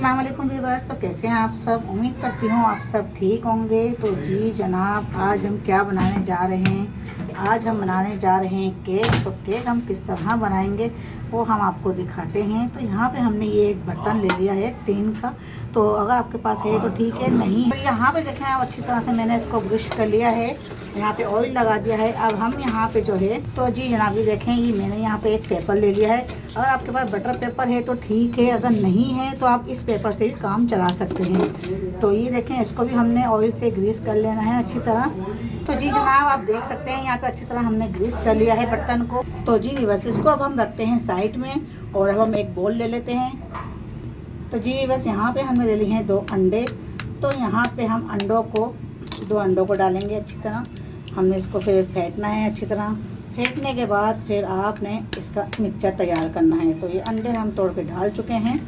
अस्सलाम वालेकुम व्यूअर्स। तो कैसे हैं आप सब? उम्मीद करती हूँ आप सब ठीक होंगे। तो जी जनाब, आज हम क्या बनाने जा रहे हैं? आज हम बनाने जा रहे हैं केक। तो केक हम किस तरह बनाएंगे वो हम आपको दिखाते हैं। तो यहाँ पे हमने ये एक बर्तन ले लिया है टीन का। तो अगर आपके पास है तो ठीक है, नहीं तो यहाँ पे देखें आप अच्छी तरह से मैंने इसको ब्रश कर लिया है। यहाँ पे ऑयल लगा दिया है। अब हम यहाँ पे जो है तो जी जनाब ये देखें, ये मैंने यहाँ पे एक पेपर ले लिया है। अगर आपके पास बटर पेपर है तो ठीक है, अगर नहीं है तो आप इस पेपर से भी काम चला सकते हैं। तो ये देखें, इसको भी हमने ऑयल से ग्रीस कर लेना है अच्छी तरह। तो जी जनाब आप देख सकते हैं यहाँ पे अच्छी तरह हमने ग्रीस कर लिया है बर्तन को। तो जी बस इसको अब हम रखते हैं साइड में और अब हम एक बोल ले लेते हैं। तो जी बस यहाँ पे हमने ले लिए हैं 2 अंडे। तो यहाँ पे हम दो अंडों को डालेंगे अच्छी तरह। हमने इसको फिर फेंटना है अच्छी तरह। फेंटने के बाद फिर आपने इसका मिक्सचर तैयार करना है। तो ये अंडे हम तोड़ के डाल चुके हैं।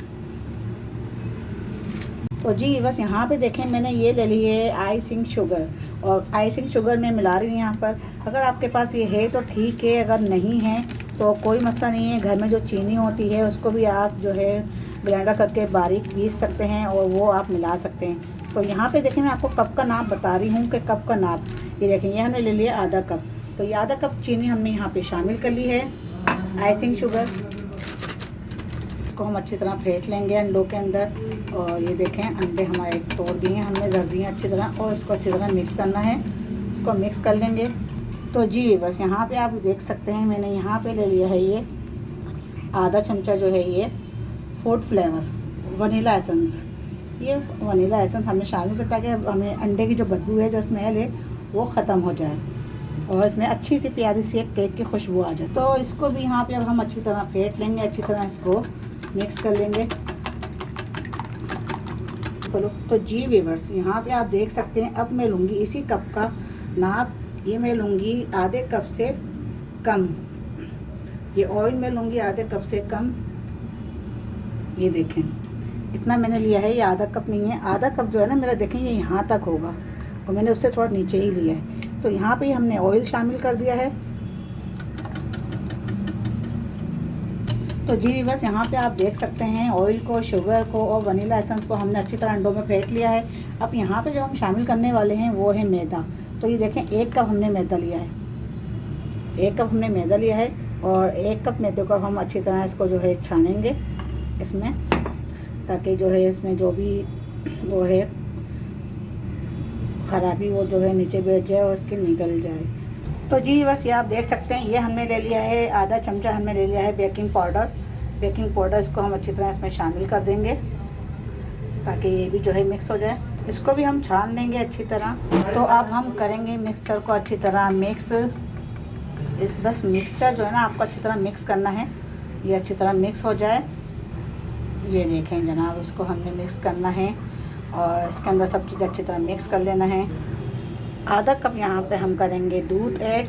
तो जी बस यहाँ पे देखें मैंने ये ले ली है आइसिंग शुगर, और आइसिंग शुगर मैं मिला रही हूँ यहाँ पर। अगर आपके पास ये है तो ठीक है, अगर नहीं है तो कोई मसला नहीं है। घर में जो चीनी होती है उसको भी आप जो है ब्लेंडर करके बारीक पीस सकते हैं और वो आप मिला सकते हैं। तो यहाँ पे देखें मैं आपको कप का नाप बता रही हूँ कि कप का नाप ये देखें, ये हमने ले लिया आधा कप। तो ये आधा कप चीनी हमने यहाँ पे शामिल कर ली है आइसिंग शुगर। इसको हम अच्छी तरह फेंट लेंगे अंडों के अंदर। और ये देखें अंडे हमारे तोड़ दिए हैं हमने, जर दिए अच्छी तरह, और इसको अच्छी तरह मिक्स करना है। इसको मिक्स कर लेंगे। तो जी बस यहाँ पे आप देख सकते हैं मैंने यहाँ पे ले लिया है ये आधा चमचा जो है ये फूड फ्लेवर वनीला एसेंस। ये वनीला एसेंस हमने शामिल किया ताकि हमें अंडे की जो बदबू है, जो स्मेल है, वो ख़त्म हो जाए और इसमें अच्छी सी प्यारी सी एक केक की खुशबू आ जाए। तो इसको भी यहाँ पे अब हम अच्छी तरह फेंट लेंगे, अच्छी तरह इसको मिक्स कर लेंगे। चलो तो जी व्यूअर्स यहाँ पे आप देख सकते हैं अब मैं लूँगी इसी कप का नाप। ये मैं लूँगी आधे कप से कम। ये ऑयल मैं लूँगी आधे कप से कम। ये देखें इतना मैंने लिया है, ये आधा कप नहीं है। आधा कप जो है ना मेरा देखें ये यहाँ तक होगा और मैंने उससे थोड़ा नीचे ही लिया है। तो यहाँ पे हमने ऑयल शामिल कर दिया है। तो जी बस यहाँ पे आप देख सकते हैं ऑयल को, शुगर को और वनीला एसेंस को हमने अच्छी तरह अंडों में फेंट लिया है। अब यहाँ पे जो हम शामिल करने वाले हैं वो है मैदा। तो ये देखें 1 कप हमने मैदा लिया है। 1 कप हमने मैदा लिया है और 1 कप मैदे को हम अच्छी तरह इसको जो है छानेंगे इसमें, ताकि जो है इसमें जो भी वो है ख़राबी वो जो है नीचे बैठ जाए और उसकी निकल जाए। तो जी बस ये आप देख सकते हैं ये हमने ले लिया है आधा चमचा हमने ले लिया है बेकिंग पाउडर। बेकिंग पाउडर इसको हम अच्छी तरह इसमें शामिल कर देंगे ताकि ये भी जो है मिक्स हो जाए। इसको भी हम छान लेंगे अच्छी तरह। तो अब हम करेंगे मिक्सचर को अच्छी तरह मिक्स। बस मिक्सचर जो है ना आपको अच्छी तरह मिक्स करना है, ये अच्छी तरह मिक्स हो जाए। ये देखें जनाब इसको हमने मिक्स करना है और इसके अंदर सब चीज़ अच्छी तरह मिक्स कर लेना है। आधा कप यहाँ पे हम करेंगे दूध ऐड।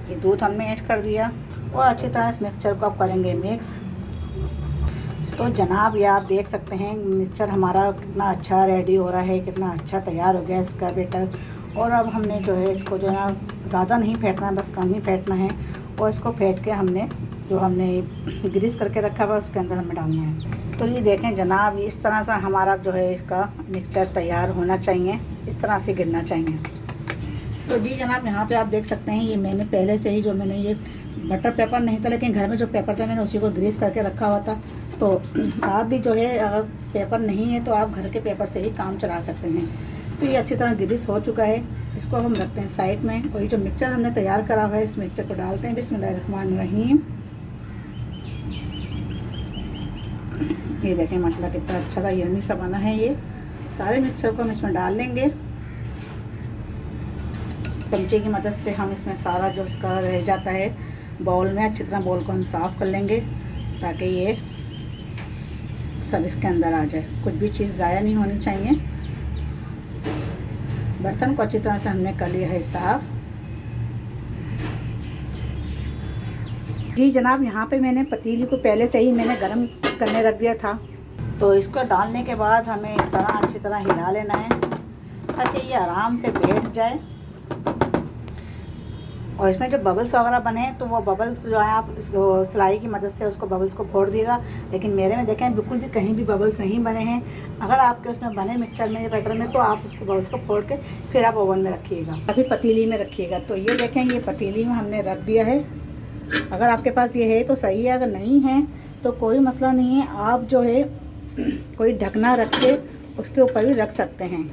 ये दूध हमने ऐड कर दिया और अच्छी तरह इस मिक्सचर को अब करेंगे मिक्स। तो जनाब ये आप देख सकते हैं मिक्सचर हमारा कितना अच्छा रेडी हो रहा है, कितना अच्छा तैयार हो गया इसका बैटर। और अब हमने जो है इसको जो है ज़्यादा नहीं फेंटना है, बस कम ही फेंटना है। और इसको फेंट के हमने जो हमने ग्रीस करके रखा हुआ उसके अंदर हमें डालना है। तो ये देखें जनाब इस तरह से हमारा जो है इसका मिक्सचर तैयार होना चाहिए, इस तरह से गिरना चाहिए। तो जी जनाब यहाँ पे आप देख सकते हैं ये मैंने पहले से ही जो मैंने ये बटर पेपर नहीं था लेकिन घर में जो पेपर था मैंने उसी को ग्रीस करके रखा हुआ था। तो आप भी जो है अगर पेपर नहीं है तो आप घर के पेपर से ही काम चला सकते हैं। तो ये अच्छी तरह ग्रीस हो चुका है। इसको हम रखते हैं साइड में और ये जो मिक्सचर हमने तैयार करा हुआ है इस मिक्सचर को डालते हैं। बिस्मिल्लाहिर्रहमानिर्रहीम। ये देखें माशाल्लाह कितना अच्छा सा यम्मी सा बना है। ये सारे मिक्सचर को हम इसमें डाल लेंगे। चमचे की मदद से हम इसमें सारा जो इसका रह जाता है बाउल में अच्छी तरह बाउल को हम साफ़ कर लेंगे ताकि ये सब इसके अंदर आ जाए। कुछ भी चीज़ ज़ाया नहीं होनी चाहिए। बर्तन को अच्छी तरह से हमने कर लिया है साफ़। जी जनाब यहाँ पे मैंने पतीली को पहले से ही मैंने गरम करने रख दिया था। तो इसको डालने के बाद हमें इस तरह अच्छी तरह हिला लेना है ताकि ये आराम से बैठ जाए और इसमें जो बबल्स वगैरह बने हैं तो वो बबल्स जो है आप इसको सिलाई की मदद से उसको बबल्स को फोड़ दिएगा। लेकिन मेरे में देखें बिल्कुल भी कहीं भी बबल्स नहीं बने हैं। अगर आपके उसमें बने मिक्सचर में या बैटर में तो आप उसको बबल्स को फोड़ के फिर आप ओवन में रखिएगा, अभी पतीली में रखिएगा। तो ये देखें ये पतीली में हमने रख दिया है। अगर आपके पास ये है तो सही है, अगर नहीं है तो कोई मसला नहीं है, आप जो है कोई ढकना रख के उसके ऊपर भी रख सकते हैं।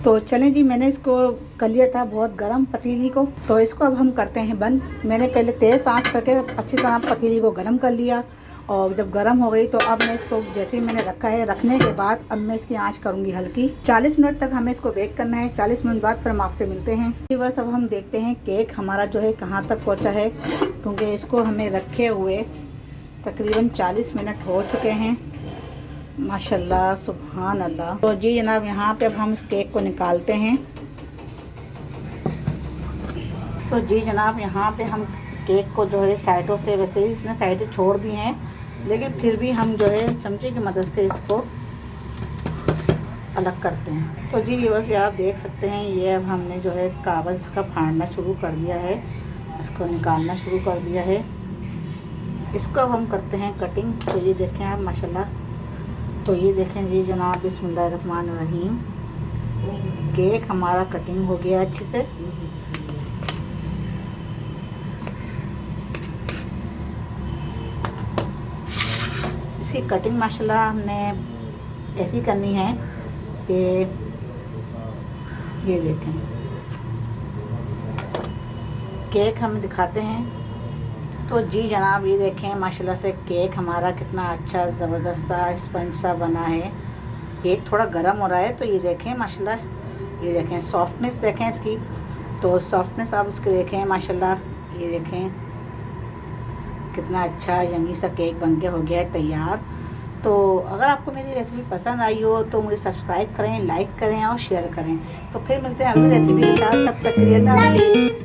तो चलें जी, मैंने इसको कर लिया था बहुत गर्म पतीली को, तो इसको अब हम करते हैं बंद। मैंने पहले तेज़ आंच करके अच्छी तरह पतीली को गर्म कर लिया और जब गर्म हो गई तो अब मैं इसको जैसे ही मैंने रखा है, रखने के बाद अब मैं इसकी आंच करूंगी हल्की। 40 मिनट तक हमें इसको बेक करना है। 40 मिनट बाद फिर हम आपसे मिलते हैं। बस अब हम देखते हैं केक हमारा जो है कहाँ तक पहुँचा है, क्योंकि इसको हमें रखे हुए तकरीबन 40 मिनट हो चुके हैं। माशाल्लाह, सुभान अल्लाह। तो जी जनाब, यहाँ पे अब हम इस केक को निकालते हैं। तो जी जनाब, यहाँ पे हम केक को जो है साइडों से, वैसे ही इसने साइडें छोड़ दी हैं, लेकिन फिर भी हम जो है चमचे की मदद से इसको अलग करते हैं। तो जी व्यूअर्स, आप देख सकते हैं ये अब हमने जो है कागज़ का फाड़ना शुरू कर दिया है, इसको निकालना शुरू कर दिया है। इसको अब हम करते हैं कटिंग। तो ये देखें आप माशाल्लाह। तो ये देखें जी जनाब, बिस्मिल्लाहिर्रहमानिर्रहीम, केक हमारा कटिंग हो गया अच्छे से। इसकी कटिंग माशाल्लाह हमने ऐसी करनी है कि ये देखें केक हम दिखाते हैं। तो जी जनाब, ये देखें माशाल्लाह से केक हमारा कितना अच्छा ज़बरदस्त सा स्पंज सा बना है। केक थोड़ा गर्म हो रहा है, तो ये देखें माशाल्लाह, ये देखें सॉफ्टनेस देखें इसकी। तो सॉफ्टनेस आप उसके देखें माशाल्लाह, ये देखें कितना अच्छा यम्मी सा केक बनके हो गया है तैयार। तो अगर आपको मेरी रेसिपी पसंद आई हो तो मुझे सब्सक्राइब करें, लाइक करें और शेयर करें। तो फिर मिलते हैं अगली रेसिपी के साथ, तब तक के लिए अल्लाह हाफ़िज़।